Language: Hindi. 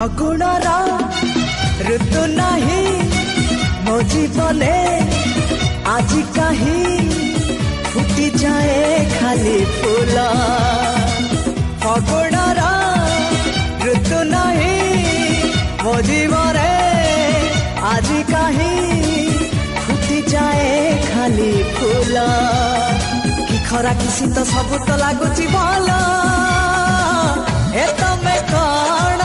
अगुणर ऋतु नहीं मो जीवने आज कहीं फुटी जाए खाली फूल। अगुणर ऋतु नहीं मो जीवने आज कहीं फुटी जाए खाली फूल। कि खरा कि शीत सब तो लगुच भल ए तमें कौन